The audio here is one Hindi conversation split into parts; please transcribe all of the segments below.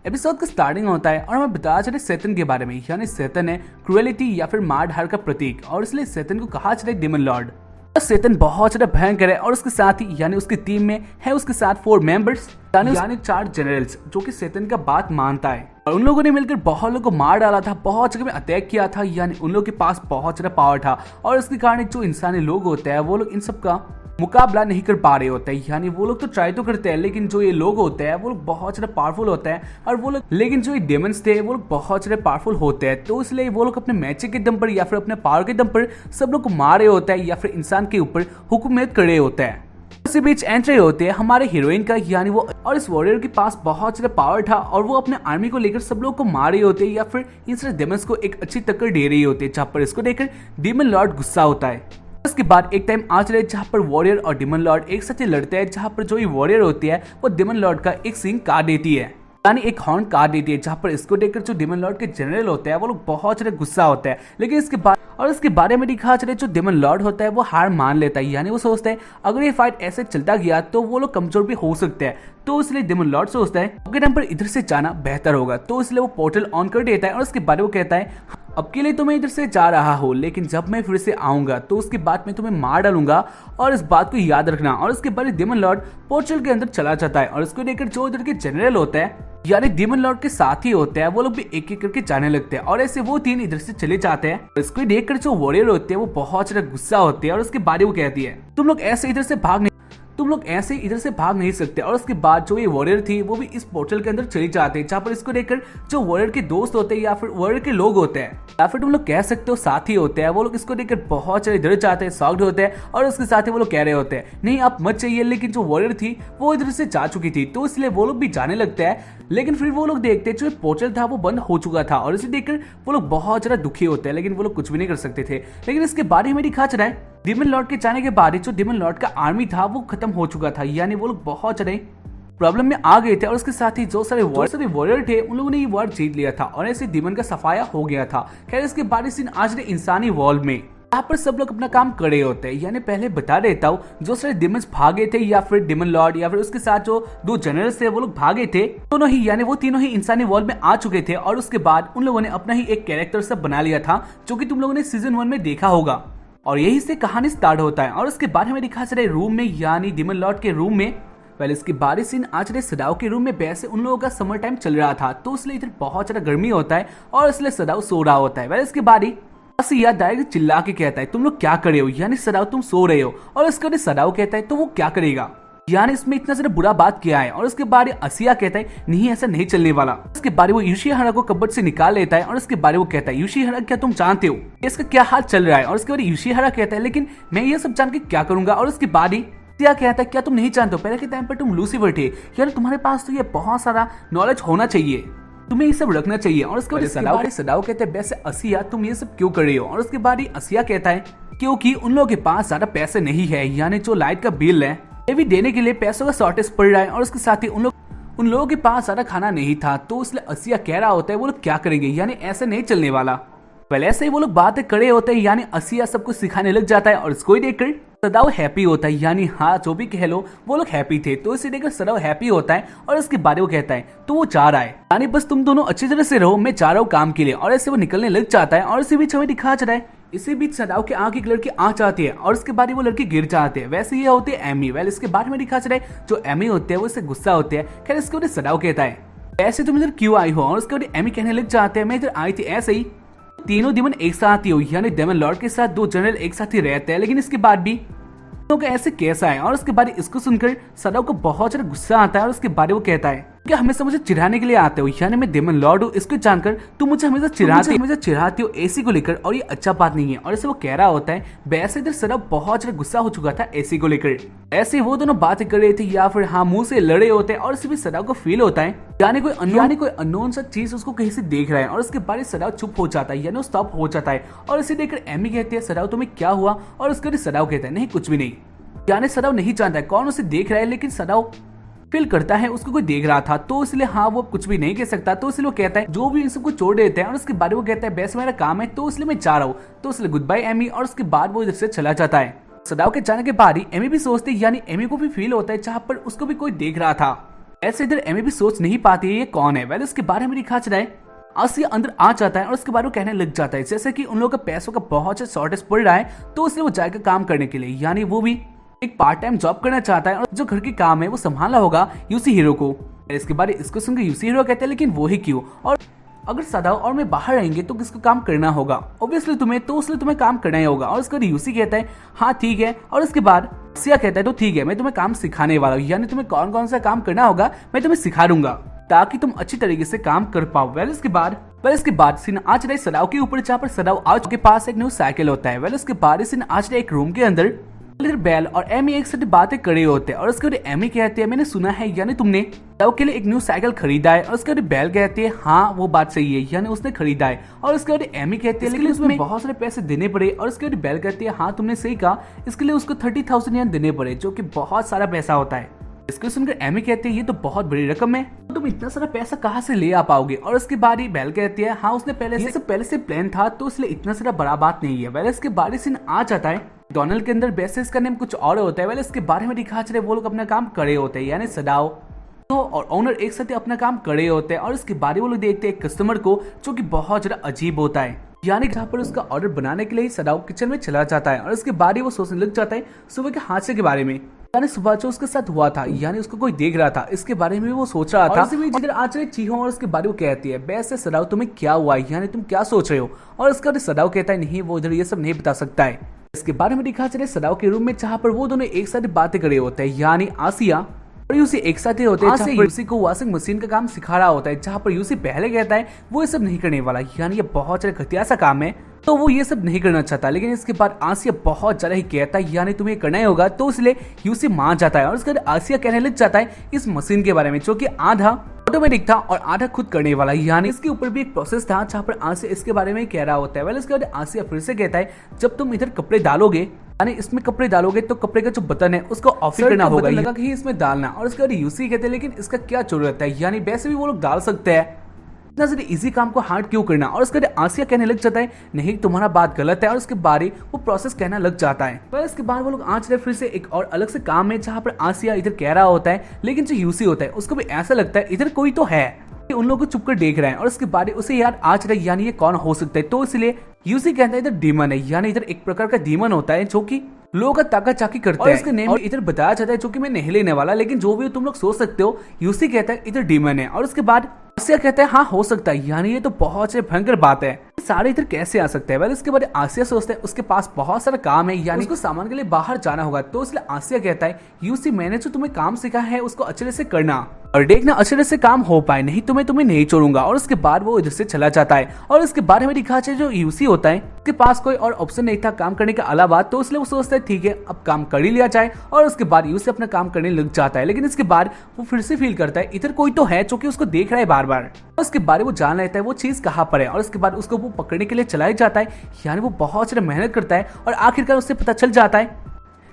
एपिसोड का स्टार्टिंग होता है और हमें बताया चले सेतन के बारे में, यानी सेतन है क्रुएलिटी या फिर मार धाड़ का प्रतीक और इसलिए सेतन को कहा चले डेमन लॉर्ड। सेतन बहुत ज्यादा भयंकर है और उसके साथ ही यानी उसकी टीम में है उसके साथ 4 मेंबर्स यानी 4 जनरल्स जो कि सेतन का बात मानता है और उन लोगों ने मिलकर बहुत लोगों को मार डाला था, बहुत जगह में अटैक किया था, यानी उन लोगों के पास बहुत ज्यादा पावर था और इसके कारण जो इंसानी लोग होते हैं वो लोग इन सब का मुकाबला नहीं कर पा रहे होते हैं। यानी वो लोग तो ट्राई तो करते हैं लेकिन जो ये लोग होते हैं वो लोग बहुत ज्यादा पावरफुल होते हैं और वो लोग लेकिन जो ये डेमन्स थे वो लोग बहुत ज्यादा पावरफुल होते हैं, तो इसलिए वो लोग अपने मैजिक के दम पर या फिर अपने पावर के दम पर सब लोग को मार रहे होते हैं या फिर इंसान के ऊपर हुकूमत कर रहे होते हैं। इसी बीच एंट्री होते हैं हमारे हीरोइन का, यानी वो और इस वॉरियर के पास बहुत ज्यादा पावर था और वो अपने आर्मी को लेकर सब लोग को मार रहे होते हैं या फिर इन सारे डेमन्स को एक अच्छी टक्कर दे रही होती है, जहाँ पर इसको देखकर डेमन लॉर्ड गुस्सा होता है। उसके बाद एक टाइम आ चले जहाँ पर वॉरियर और डेमन लॉर्ड एक साथ लड़ते हैं, जहाँ पर जो ये वॉरियर होती है वो डेमन लॉर्ड का एक सिंग काट देती है, यानी एक हॉर्न काट देती है, जहाँ पर इसको देखकर जो डेमन लॉर्ड के जनरल होते हैं वो लोग बहुत ज्यादा गुस्सा होते हैं। लेकिन इसके बाद और इसके बारे में दिखा चले जो डेमन लॉर्ड होता है वो हार मान लेता है, यानी वो सोचता है अगर ये फाइट ऐसे चलता गया तो वो लोग कमजोर भी हो सकते हैं, तो इसलिए डेमन लॉर्ड सोचता है अब के टाइम पर इधर से जाना बेहतर होगा, तो इसलिए वो पोर्टल ऑन कर देता है और उसके बाद वो कहता है अब के लिए तो मैं इधर से जा रहा हूँ, लेकिन जब मैं फिर से आऊंगा तो उसके बाद मैं तुम्हें मार डालूंगा और इस बात को याद रखना। और उसके बाद डेमन लॉर्ड पोर्टल के अंदर चला जाता है और उसको देखकर जो इधर के जनरल होते हैं यानी डेमन लॉर्ड के साथी होते हैं वो लोग भी एक एक करके जाने लगते हैं और ऐसे वो 3 इधर से चले जाते हैं। इसको देखकर जो वॉरियर होते हैं वो बहुत ज्यादा गुस्सा होते हैं और उसके बाद वो कहती है तुम लोग ऐसे इधर से भाग नहीं सकते। और उसके बाद जो ये वॉरियर थी वो भी इस पोर्टल के अंदर चली जाते हैं, जहाँ पर इसको देखकर जो वॉरियर के दोस्त होते हैं या फिर वॉरियर के लोग होते हैं या फिर तुम लोग कह सकते हो साथी होते हैं, वो लोग इसको देखकर बहुत सारे इधर जाते हैं, शॉक्ड होते हैं और उसके साथ ही वो लोग कह रहे होते हैं नहीं आप मत चाहिए। लेकिन जो वॉरियर थी वो इधर से जा चुकी थी, तो इसलिए वो लोग भी जाने लगते हैं। लेकिन फिर वो लोग देखते हैं जो पोर्टल था वो बंद हो चुका था और इसे देखकर वो लोग बहुत ज्यादा दुखी होते हैं, लेकिन वो लोग कुछ भी नहीं कर सकते थे। लेकिन इसके बारे में दिखा चला है डेमन लॉर्ड के जाने के बाद जो डेमन लॉर्ड का आर्मी था वो खत्म हो चुका था, यानी वो लोग बहुत ज्यादा प्रॉब्लम में आ गए थे और उसके साथ ही जो सारे वॉरियर थे उन लोगों ने ये वॉर जीत लिया था और ऐसे डेमन का सफाया हो गया था। खैर इसके बाद सीन आज इंसानी वॉल में यहाँ पर सब लोग अपना काम कर रहे होते हैं, यानी पहले बता देता हूँ जो सारे डेमन्स भागे थे या फिर डेमन लॉर्ड या फिर उसके साथ जो 2 जनरल्स थे वो लोग भागे थे, दोनों ही यानी वो तीनों ही इंसानी वॉल में आ चुके थे और उसके बाद उन लोगों ने अपना ही एक कैरेक्टर सब बना लिया था जो कि तुम लोगों ने सीजन 1 में देखा होगा और यही से कहानी स्टार्ट होता है। और उसके बाद हमें दिखा चले रूम में, यानी डेमन लॉर्ड के रूम में। पहले इसके बाद सीन आज सदाव के रूम में वैसे उन लोगों का समर टाइम चल रहा था, तो इसलिए इधर बहुत ज्यादा गर्मी होता है और इसलिए सदाव सो रहा होता है। वैसे इसके बाद ही असिया डायरेक्ट चिल्ला के कहता है तुम लोग क्या कर रहे हो, यानी सदाव तुम सो रहे हो। और इसके बाद सदाव कहता है तो वो क्या करेगा, यानी इसमें इतना ज्यादा बुरा बात किया है। और उसके बाद असिया कहता है नहीं ऐसा नहीं चलने वाला। उसके बाद वो यूशिहारा को कबर्ड से निकाल लेता है और उसके बाद वो कहता है यूशिहारा क्या तुम जानते हो इसका क्या हाल चल रहा है। और उसके बाद यूशिहारा कहता है लेकिन मैं ये सब जान के क्या करूंगा। और उसके बाद ही असिया कहता है क्या तुम नहीं जानते हो पहले के टाइम पर तुम लूसीफर थे, यानी तुम्हारे पास तो ये बहुत सारा नॉलेज होना चाहिए, तुम्हें ये सब रखना चाहिए। और उसके बाद सदाव कहते हैं वैसे असिया तुम ये सब क्यों कर रही हो। और उसके बाद ही असिया कहता है क्योंकि उन लोगों के पास ज्यादा पैसे नहीं है, यानी जो लाइट का बिल है ये भी देने के लिए पैसों का शॉर्टेज पड़ रहा है और उसके साथ ही उन लोगों के पास सारा खाना नहीं था, तो इसलिए असिया कह रहा होता है वो लोग क्या करेंगे, यानी ऐसे नहीं चलने वाला। पहले ऐसे ही वो लोग बातें करे होते हैं, यानी असिया सबको सिखाने लग जाता है और इसको ही देखकर सदाव हैप्पी होता है, यानी हाँ जो भी कह लो वो लोग हैप्पी थे, तो इसे देखकर सदाव हैप्पी होता है और इसके बारे में वो कहता है तो वो जा रहा है, यानी बस तुम दोनों अच्छी तरह से रहो, मैं जा रहा हूँ काम के लिए। और ऐसे वो निकलने लग जाता है और इसी बीच हमें दिखा चला है इसी बीच सदाव के आंख एक लड़की आ जाती है और उसके बाद वो लड़की गिर जाती है। वैसे ये होती है एमी। वेल इसके बाद में दिखा चला है जो एमी होते हैं वो इससे गुस्सा होते हैं। खैर इसके बाद सदाव कहता है ऐसे तुम इधर क्यों आई हो। और उसके बाद एमी कहने लग जाते हैं मैं इधर आई थी ऐसे ही तीनों डेमन एक साथ ही हो, यानी डेमन लॉर्ड के साथ 2 जनरल एक साथ ही रहते हैं, लेकिन इसके बाद भी ऐसे कैसा है। और उसके बाद इसको सुनकर सदाव को बहुत ज्यादा गुस्सा आता है और उसके बारे वो कहता है क्या हमेशा मुझे चिढ़ाने के लिए आते हो, यानी मैं डेमन लॉर्ड हूँ इसको जानकर तुम मुझे हमेशा चिढ़ाते हो एसी को लेकर, और ये अच्छा बात नहीं है। और ऐसे वो कह रहा होता है वैसे इधर सदाव बहुत ज्यादा गुस्सा हो चुका था एसी को लेकर। ऐसे वो दोनों बातें कर रहे थे या फिर हाँ मुंह से लड़े होते हैं और इसी भी सदाव को फील होता है यानी कोई अननोन सा चीज उसको कहीं से देख रहा है। और उसके बाद सदाव चुप हो जाता है, यानी स्टॉप हो जाता है। और इसे देखकर एमी कहती है सदाव तुम्हें क्या हुआ। और उसके बाद सदाव कहता है नहीं कुछ भी नहीं, यानी सदाव नहीं जानता है कौन उसे देख रहा है, लेकिन सदाव फील करता है उसको कोई देख रहा था, तो इसलिए हाँ वो कुछ भी नहीं कह सकता, तो इसलिए वो कहता है जो भी इन सबको छोड़ देते हैं। और उसके बाद वो कहता है वैसे मेरा काम है तो इसलिए मैं जा रहा हूँ, तो इसलिए गुड बाय एमी। और उसके बाद वो इधर से चला जाता है। सदाव के जाने के बाद ही एमी भी सोचती है, यानी एमी को भी फील होता है जहाँ पर उसको भी कोई देख रहा था। ऐसे इधर एमी भी सोच नहीं पाती है ये कौन है। वेल इसके बारे में दिखा चला है आसिया अंदर आ जाता है और उसके बारे में कहने लग जाता है जैसे कि उन लोगों का पैसों का बहुत से शॉर्टेज पड़ रहा है, तो इसलिए वो जाएगा काम करने के लिए, यानी वो भी एक पार्ट टाइम जॉब करना चाहता है और जो घर के काम है वो संभालना होगा यूसी हीरो को। इसके बारे इसको सुनकर यूसी हीरो कहते हैं लेकिन वो ही क्यों, और अगर सदाओ और मैं बाहर रहेंगे तो किसको काम करना होगा, ऑब्वियसली तुम्हें, तो इसलिए तुम्हें काम करना ही होगा। और उसके बाद यूसी कहता है हाँ ठीक है, और उसके बाद सिया कहता है तो ठीक है मैं तुम्हें काम सिखाने वाला हूँ, यानी तुम्हें कौन कौन सा काम करना होगा मैं तुम्हें सिखा दूंगा ताकि तुम अच्छी तरीके से काम कर पाओ। वेल इसके बाद सीन आज रहे सदाओ के ऊपर, जहाँ पर सदाओ आज के पास एक न्यू साइकिल होता है। वेल इसके बाद सीन आज रहे एक रूम के अंदर बेल और एमी एक साथ बातें करे होते हैं और उसके बाद एमी कहते हैं मैंने सुना है यानी तुमने सदाओ के लिए एक न्यू साइकिल खरीदा है, और उसके बाद बेल कहते हैं हाँ वो बात सही है, यानी उसने खरीदा है। और उसके बाद एमी कहते हैं लेकिन उसमें बहुत सारे पैसे देने पड़े, और उसके बाद बेल कहती है हाँ तुमने सही कहा, इसके लिए उसको 30,000 येन देने पड़े जो कि बहुत सारा पैसा होता है। इसको सुनकर एमी कहते हैं ये तो बहुत बड़ी रकम है, तो तुम इतना सारा पैसा कहाँ से ले आ पाओगे। और उसके बाद ही बेल कहती है हाँ उसने पहले से प्लान था, तो इसलिए इतना सारा बड़ा बात नहीं है। वेल इसके बाद सीन आ जाता है डोनाल्ड के अंदर, वैसे इसका नेम कुछ और होता है। वेल इसके बारे में दिखा चले वो लोग अपना काम करे होते हैं, यानी सदाओ और ओनर एक साथ अपना काम करे होते हैं। और इसके बारे वो लोग देखते हैं एक कस्टमर को जो कि बहुत ज्यादा अजीब होता है, यानी जहाँ पर उसका ऑर्डर बनाने के लिए सदाओ किचन में चला जाता है। और इसके बाद ही वो सोचने लग जाता है सुबह के हादसे के बारे में, यानी सुबह जो उसके साथ हुआ था, यानी उसको कोई देख रहा था, इसके बारे में वो सोच रहा था। जिधर आज चीहो और उसके बारे में कहती है वैसे सदाओ तुम्हें क्या हुआ, यानी तुम क्या सोच रहे हो। और इसका सदाओ कहता है नहीं वो इधर ये सब नहीं बता सकता है। इसके बारे में दिखा चले सदाओ के रूम में, जहाँ पर वो दोनों एक साथ बातें करे होते हैं, यानी आसिया और यूसी एक साथ ही होते हैं। जहाँ पर यूसी को वॉशिंग मशीन का काम सिखा रहा होता है, जहाँ पर यूसी पहले कहता है वो ये सब नहीं करने वाला, यानी ये बहुत ज्यादा घटिया सा काम है, तो वो ये सब नहीं करना चाहता। लेकिन इसके बाद आसिया बहुत ज्यादा ही कहता है यानी तुम्हें करना ही होगा, तो इसलिए यूसी मान जाता है। और उसके बाद आसिया कहने लग जाता है इस मशीन के बारे में जो कि आधा ऑटोमेटिक था और आधा खुद करने वाला, यानी इसके ऊपर भी एक प्रोसेस था जहाँ पर आसिया इसके बारे में कह रहा होता है। वेल इसके बाद आसिया फिर से कहता है जब तुम इधर कपड़े डालोगे, यानी इसमें कपड़े डालोगे तो कपड़े का जो बटन है उसको ऑफ करना होगा, लगा कि इसमें डालना। और उसके बाद यूसी कहते हैं लेकिन इसका क्या जरूरत है, यानी वैसे भी वो लोग डाल सकते हैं, इतना ज्यादा इजी काम को हार्ड क्यों करना। और उसके बाद आसिया कहने लग जाता है नहीं तुम्हारा बात गलत है, और उसके बारे वो प्रोसेस कहना लग जाता है। पर इसके बाद वो लोग आज फिर से एक और अलग से काम है, जहाँ पर आसिया इधर कह रहा होता है, लेकिन जो यूसी होता है उसको भी ऐसा लगता है इधर कोई तो है, उन लोगों को चुप कर देख रहे हैं। और उसके बाद उसे यार आज रहे यानी ये कौन हो सकता है, तो इसलिए यूसी कहता है इधर डीमन है, यानी इधर एक प्रकार का डीमन होता है जो कि लोगों का ताका चाकी करते हैं। इसका नेम इधर बताया जाता है जो कि मैं नहीं लेने वाला, लेकिन जो भी तुम लोग सोच सकते हो, यूसी कहता है इधर डीमन है। और उसके बाद आसिया कहता है हाँ हो सकता है, यानी ये तो बहुत से भयंकर बात है, सारे इधर कैसे आ सकते हैं। इसके बाद आसिया सोचता है उसके पास बहुत सारा काम है, यानी उसको सामान के लिए बाहर जाना होगा, तो इसलिए आसिया कहता है यूसी मैंने जो तुम्हें काम सिखा है उसको अच्छे से करना और देखना अच्छे से काम हो पाए, नहीं तो मैं तुम्हें नहीं छोड़ूंगा। और उसके बाद वो इधर से चला जाता है। और इसके बारे में दिखा जाए जो यूसी होता है उसके पास कोई और ऑप्शन नहीं था काम करने के अलावा, तो इसलिए वो सोचता है ठीक है अब काम कर ही लिया जाए। और उसके बाद यूसी अपना काम करने लग जाता है, लेकिन इसके बाद वो फिर से फील करता है इधर कोई तो है जो कि उसको देख रहा है बार बार। उसके बारे वो जान लेता है वो चीज कहाँ पर है, और उसके बाद उसको वो पकड़ने के लिए चलाया जाता है, यानी वो बहुत सारा मेहनत करता है और आखिरकार उससे पता चल जाता है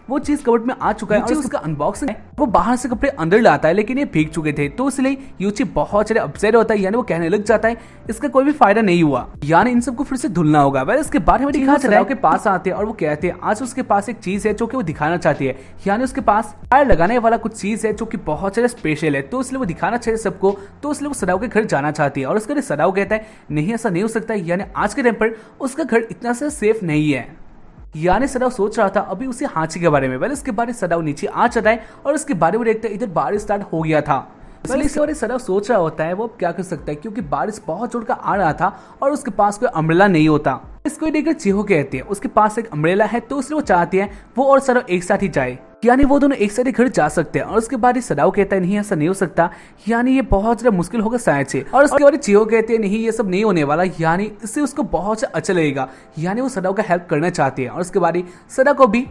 वो चीज कबर्ड में आ चुका है। और उसका अनबॉक्सिंग है, वो बाहर से कपड़े अंदर लाता है लेकिन ये भीग चुके थे, तो इसलिए यूची बहुत ज्यादा अपसेट होता है, यानी वो कहने लग जाता है इसका कोई भी फायदा नहीं हुआ, यानी इन सबको फिर से धुलना होगा। वह इसके बारे में दिखा सदाओ के पास आते हैं और वो कहते हैं आज उसके पास एक चीज है जो कि वो दिखाना चाहती है, यानी उसके पास फायर लगाने वाला कुछ चीज है जो कि बहुत ज्यादा स्पेशल है, तो इसलिए वो दिखाना चाहिए सबको, तो इसलिए वो सदाओ के घर जाना चाहती है। और उसके सदाओ कहता है नहीं ऐसा नहीं हो सकता, यानी आज के टाइम पर उसका घर इतना सा सेफ नहीं है, यानी सदाओ सोच रहा था अभी उसे हाथी के बारे में। वेल इसके बारे सदाओ नीचे आ जाता है और उसके बारे में देखते हैं इधर बारिश स्टार्ट हो गया था, इसलिए इसके बारे सदाओ सोच रहा होता है वो क्या कर सकता है, क्योंकि बारिश बहुत जोर का आ रहा था और उसके पास कोई अम्ब्रेला नहीं होता। इसको देखकर चीहो कहती है उसके पास एक अम्ब्रेला है, तो इसलिए वो चाहती है वो और सदाओ एक साथ ही जाए, यानी वो दोनों एक साथ घर जा सकते हैं। और उसके बाद सदाओ कहता है नहीं ऐसा नहीं हो सकता, यानी ये बहुत ज्यादा मुश्किल होगा शायद से। और उसके बाद चीहो कहते हैं नहीं ये सब नहीं होने वाला, यानी इससे उसको बहुत अच्छा लगेगा, यानी वो सदाओ का हेल्प करना चाहती है। और उसके बाद सदाओ को भी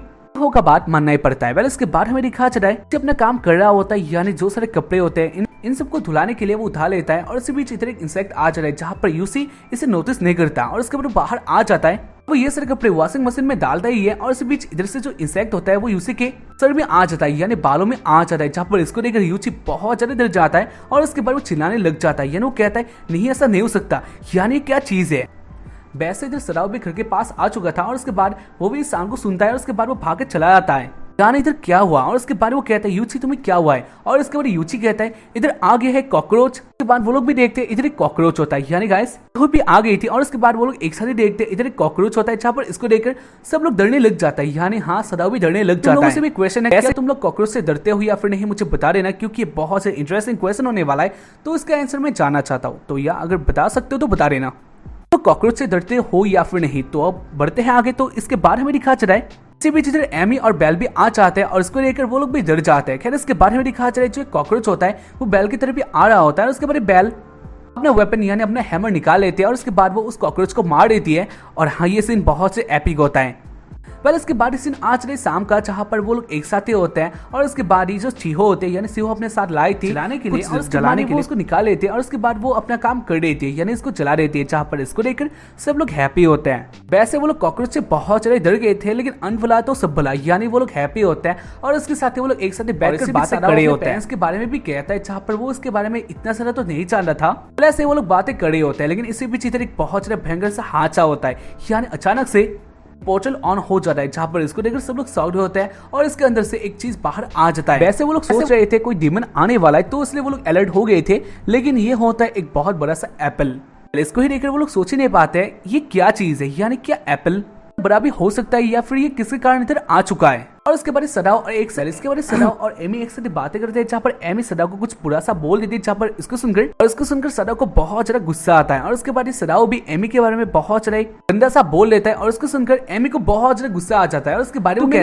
का बात मानना ही पड़ता है। वेल इसके बाद हमें दिखा चला है अपना काम कर रहा होता है, यानी जो सारे कपड़े होते हैं इन सबको धुलाने के लिए वो उठा लेता है। और इसी बीच इधर एक इंसेक्ट आ जाता है जहाँ पर यूसी इसे नोटिस नहीं करता, और उसके बाद बाहर आ जाता है, वो ये सारे कपड़े वॉशिंग मशीन में डालता ही है। और इसी बीच इधर से जो इंसेक्ट होता है वो यूसी के सर में आ जाता है, यानी बालों में आ जाता है, जहाँ पर इसको देखकर यूसी बहुत ज्यादा डर जाता है और उसके बाद वो चिल्लाने लग जाता है, यानी वो कहता है नहीं ऐसा नहीं हो सकता, यानी क्या चीज है। वैसे इधर सदाओ भी घर के पास आ चुका था और उसके बाद वो भी इस साउंड को सुनता है और उसके बाद वो भाग के चला जाता है। जाने इधर क्या हुआ, और उसके बाद वो कहता है यूची तुम्हें क्या हुआ है, और इसके बाद यूची कहता है इधर आ गया है कॉकरोच। उसके बाद वो लोग भी देखते हैं इधर एक कॉकरोच होता है, यानी गाइस वो भी आ गई थी, और उसके बाद वो लोग एक साथ ही देखते हैं इधर एक कॉकरोच होता है, जहाँ पर इसको देखकर सब लोग डरने लग जाता है, यानी हाँ सदाओ भी डरने लग जाता है। से भी क्वेश्चन है कैसे तुम लोग कॉकरोच से डरते हो या फिर नहीं, मुझे बता देना, क्योंकि ये बहुत से इंटरेस्टिंग क्वेश्चन होने वाला है, तो इसका आंसर मैं जानना चाहता हूँ। तो या अगर बता सकते हो तो बता देना, तो कॉकरोच से डरते हो या फिर नहीं। तो अब बढ़ते हैं आगे। तो इसके बाद हमें दिखा चला है इसी बीच इधर एमी और बेल भी आ जाते हैं, और इसको लेकर वो लोग भी डर जाते हैं। खैर इसके बारे में दिखा चला है जो कॉकरोच होता है वो बेल की तरफ भी आ रहा होता है, और उसके बाद बेल अपना वेपन यानी अपना हैमर निकाल लेती है, और उसके बाद वो उस कॉकरोच को मार देती है। और हाँ ये सीन बहुत से एपिक होता है। पहले इसके बाद सीन आज रही शाम का, जहाँ पर वो लोग एक साथ ही होते हैं, और उसके बाद ही जो चीहो होते हैं यानी सीहो अपने साथ लाई थी जलाने के लिए, और जलाने के लिए उसको निकाल लेते हैं, और उसके बाद वो अपना काम कर देती है यानी इसको जला देती है, जहाँ पर इसको लेकर सब लोग हैप्पी होते हैं। वैसे वो लोग कॉकरोच से बहुत ज्यादा डर गए थे, लेकिन अन भला तो सब भला, यानी वो लोग हैप्पी होते हैं, और उसके साथ वो लोग एक साथ बैठकर बातें कर रहे होते हैं। इसके बारे में भी कहता है, जहाँ पर वो उसके बारे में इतना सारा तो नहीं जान रहा था, पहले से वो लोग बातें कर रहे होते हैं। लेकिन इसी बीच इधर एक बहुत ज्यादा भयंकर सा हादसा होता है, यानी अचानक से पोर्टल ऑन हो जाता है, जहाँ पर इसको देखकर सब लोग शॉक्ड होते हैं, और इसके अंदर से एक चीज बाहर आ जाता है। वैसे वो लोग सोच रहे थे कोई डीमन आने वाला है, तो इसलिए वो लोग अलर्ट हो गए थे, लेकिन ये होता है एक बहुत बड़ा सा एप्पल। इसको ही देखकर वो लोग सोच ही नहीं पाते ये क्या चीज है, यानी क्या एप्पल बड़ा भी हो सकता है या फिर ये किसी कारण इधर आ चुका है। और उसके बाद सदाओ और एक सेल इसके बाद सदाओ और एमी एक साथ बातें करते हैं, जहाँ पर एमी सदाओ को कुछ बुरा सा बोल देती है, जहाँ पर इसको सुनकर सदाओ को बहुत ज्यादा गुस्सा आता है। और उसके बाद सदाओ भी एमी के बारे में बहुत ज्यादा गंदा सा बोल लेता है, और उसको सुनकर एमी को बहुत ज्यादा गुस्सा आ जाता है, और उसके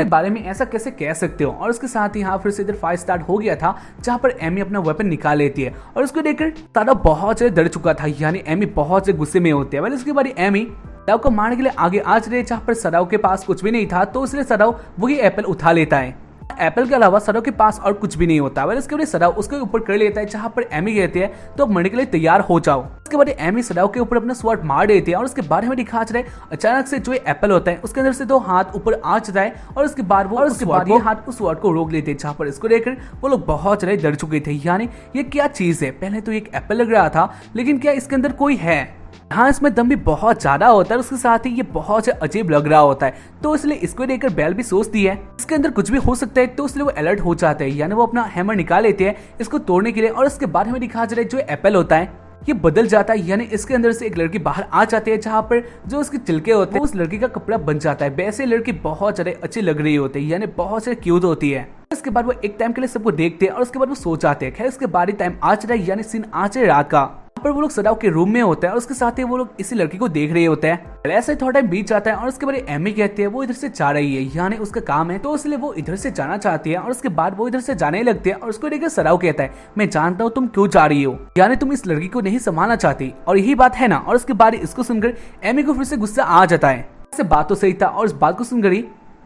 बारे में ऐसा कैसे कह सकते हो। और उसके साथ ही यहाँ फिर से इधर फाइट स्टार्ट हो गया था, जहाँ पर एमी अपना वेपन निकाल लेती है, और उसको देखकर सदाओ बहुत ज्यादा डर चुका था, यानी एमी बहुत ज्यादा गुस्से में होती है। उसके बाद एमी सदाओ को मारने के लिए आगे आ रहे, जहाँ पर सदाओ के पास कुछ भी नहीं था, तो इसलिए सदाओ वही एप्पल उठा लेता है। एप्पल के अलावा सदाओ के पास और कुछ भी नहीं होता। वह इसके बाद सदाओ उसके ऊपर कर लेता है, जहाँ पर एमी कहती है तो अब मरने के लिए तैयार हो जाओ। उसके बाद एमी सदाओ के ऊपर अपना स्वॉर्ड मार देती है, और उसके बारे में दिखा रहे अचानक से जो एप्पल होता है उसके अंदर से दो हाथ ऊपर आ जाता है, और उसके बाद वो हाथ उस स्वॉर्ड को रोक लेते हैं, जहाँ पर इसको देखकर वो लोग बहुत ज्यादा डर चुके थे, यानी ये क्या चीज है। पहले तो एक एप्पल लग रहा था, लेकिन क्या इसके अंदर कोई है। हाँ इसमें दम भी बहुत ज्यादा होता है, उसके साथ ही ये बहुत अजीब लग रहा होता है, तो इसलिए इसको देखकर बेल भी सोचती है इसके अंदर कुछ भी हो सकता है, तो इसलिए वो अलर्ट हो जाते हैं, यानी वो अपना हैमर निकाल लेते हैं इसको तोड़ने के लिए। और इसके बाद हमें दिखा जा रहा है जो एप्पल होता है ये बदल जाता है, यानी इसके अंदर से एक लड़की बाहर आ जाती है, जहाँ पर जो उसके चिलके होते हैं उस लड़की का कपड़ा बन जाता है। वैसे लड़की बहुत ज्यादा अच्छी लग रही होती है, यानी बहुत से क्यूट होती है। इसके बाद वो एक टाइम के लिए सबको देखते हैं, और उसके बाद वो सो जाते हैं। खैर इसके बाद ही टाइम आ रहा है, यानी सीन आ रहा है रात का, पर वो लोग सदाओ के रूम में होता है, और उसके साथ ही वो लोग इसी लड़की को देख रहे होते हैं। ऐसे थोड़ा टाइम बीत जाता है, और उसके बाद एमी कहती है वो इधर से जा रही है, यानी उसका काम है, तो इसलिए वो इधर से जाना चाहती है। और उसके बाद वो इधर से जाने लगती है, और उसको देखकर सदाओ कहता है मैं जानता हूँ तुम क्यों जा रही हो, यानी तुम इस लड़की को नहीं संभालना चाहती, और यही बात है ना। और उसके बाद इसको सुनकर एमी को फिर से गुस्सा आ जाता है। ऐसे बात तो सही था, और इस बात को सुनकर ही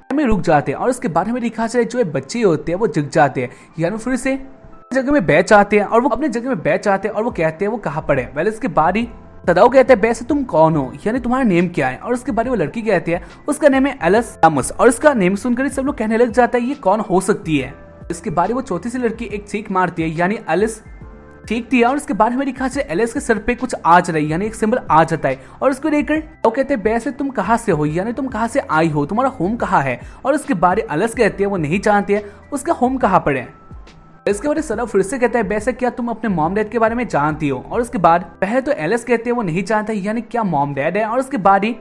एमी रुक जाते हैं, और उसके बाद हमें दिखा जाए जो बच्चे होते हैं वो जग जाते हैं, यानी फिर से जगह में बैठ जाते हैं, और वो अपने जगह में बैठ जाते हैं, और वो कहते हैं वो कहाँ पर है। वेल इसके बाद ही सदाओ कहते हैं वैसे तुम कौन हो, यानी तुम्हारा नेम क्या है। और उसके बाद वो लड़की कहती है उसका नेम है एलिस लामस, और उसका नेम सुनकर सब लोग कहने लग जाता है ये कौन हो सकती है। इसके बाद वो चौथी सी लड़की एक चीख मारती है, यानी एलिस ठीक थी। और उसके बाद हमें दिखा जाए एलिस के सर पे कुछ आ जा रही, यानी एक सिंबल आ जाता है, और उसको देखकर वो कहते हैं वैसे तुम कहाँ से हो, यानी तुम कहाँ से आई हो, तुम्हारा होम कहाँ है। और उसके बाद एलिस कहती है वो नहीं जानती है उसका होम कहाँ पर है। इसके बाद सदाओ फिर से कहता है वैसे क्या तुम अपने मॉम डैड के बारे में जानती हो। और उसके बाद पहले तो एलिस कहते हैं वो नहीं जानता, यानी क्या मॉम डैड है। और उसके बाद ही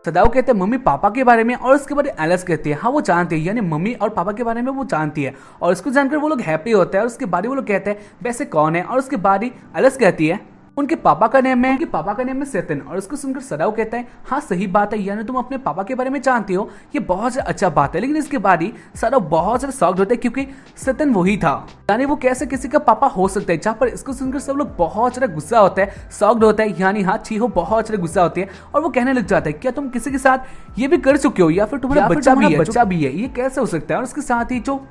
सदाओ कहते हैं मम्मी पापा के बारे में, और उसके बाद एलिस कहती है हाँ वो जानती है, यानी मम्मी और पापा के बारे में वो जानती है। और इसको जानकर वो लोग हैप्पी होते हैं, और उसके बाद वो लोग कहते हैं वैसे कौन है। और उसके बाद ही एलिस कहती है उनके पापा का नेम है सेतन। और उसको सुनकर सदाओ कहता है हाँ सही बात है, यानी तुम अपने पापा के बारे में जानती हो, ये बहुत अच्छा बात है। लेकिन इसके बाद ही सदाओ बहुत ज्यादा शॉक्ड होता है, क्योंकि सेतन वही था, यानी वो कैसे किसी का पापा हो सकता है। जहाँ पर इसको सुनकर सब लोग बहुत ज्यादा गुस्सा होता है, शॉक्ड होता है, यानी हाँ चीहो बहुत ज्यादा गुस्सा होती है, और वो कहने लग जाता है क्या तुम किसी के साथ ये भी कर चुके हो, या फिर तुम्हारा बच्चा भी है, ये कैसे हो सकता है। और उसके साथ ही जो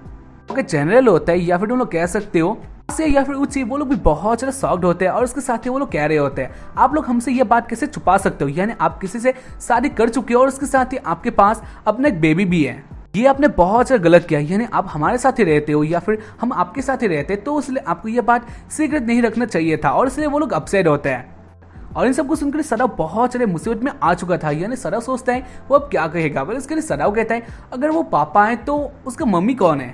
जनरल होता है, या फिर तुम लोग कह सकते हो से या फिर ऊंची, वो लोग भी बहुत ज्यादा शॉक्ड होते हैं। और उसके साथ ही वो लोग कह रहे होते हैं आप लोग हमसे ये बात कैसे छुपा सकते हो, यानी आप किसी से शादी कर चुके हो, और उसके साथ ही आपके पास अपना एक बेबी भी है, ये आपने बहुत ज्यादा गलत किया, यानी आप हमारे साथ ही रहते हो या फिर हम आपके साथ ही रहते, तो इसलिए आपको ये बात सीक्रेट नहीं रखना चाहिए था। और इसलिए वो लोग अपसेट होते हैं। और इन सबको सुनकर सदाव बहुत सारे मुसीबत में आ चुका था। यानी सदाव सोचता है वो अब क्या कहेगा। पर इसके लिए सदाव कहता है अगर वो पापा है तो उसका मम्मी कौन है,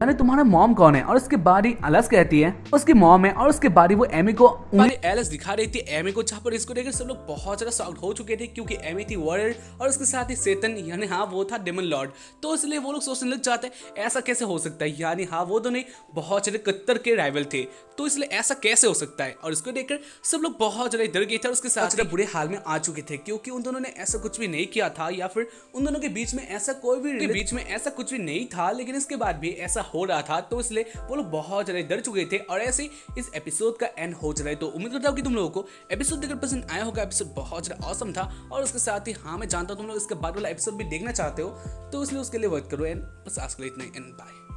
यानी तुम्हारा मॉम कौन है। और उसके बाद ही एलिस कहती है उसकी मॉम है। और उसके बाद ही वो एमी को एलिस दिखा रही थी एमी को, जहाँ पर इसको देखकर सब लोग बहुत ज्यादा शॉक्ड हो चुके थे क्योंकि एमी थी वॉरियर और उसके साथ ही सेतन यानी हाँ वो था डेमन लॉर्ड। तो इसलिए वो लोग सोचने लग जाते हैं ऐसा कैसे हो सकता है, यानी हाँ वो तो नहीं बहुत सारे कत्तर के राइवल थे तो इसलिए ऐसा कैसे हो सकता है। और इसको देखकर सब लोग बहुत ज्यादा डर गए थे और उसके साथ बुरे हाल में आ चुके थे क्योंकि उन दोनों ने ऐसा कुछ भी नहीं किया था या फिर उन दोनों के बीच में ऐसा कोई भी ऐसा कुछ भी नहीं था, लेकिन इसके बाद भी ऐसा हो रहा था। तो इसलिए वो लोग बहुत ज्यादा डर चुके थे और ऐसे ही इस एपिसोड का एंड हो जा रहा है। तो उम्मीद करता हूँ कि तुम लोगों को एपिसोड देखकर पसंद आया होगा। एपिसोड बहुत ज्यादा ऑसम था और उसके साथ ही हाँ मैं जानता हूँ तुम लोग इसके बाद वाला एपिसोड भी देखना चाहते हो, तो इसलिए उसके लिए वेट करो एंड बस आज के लिए इतना एंड बाय।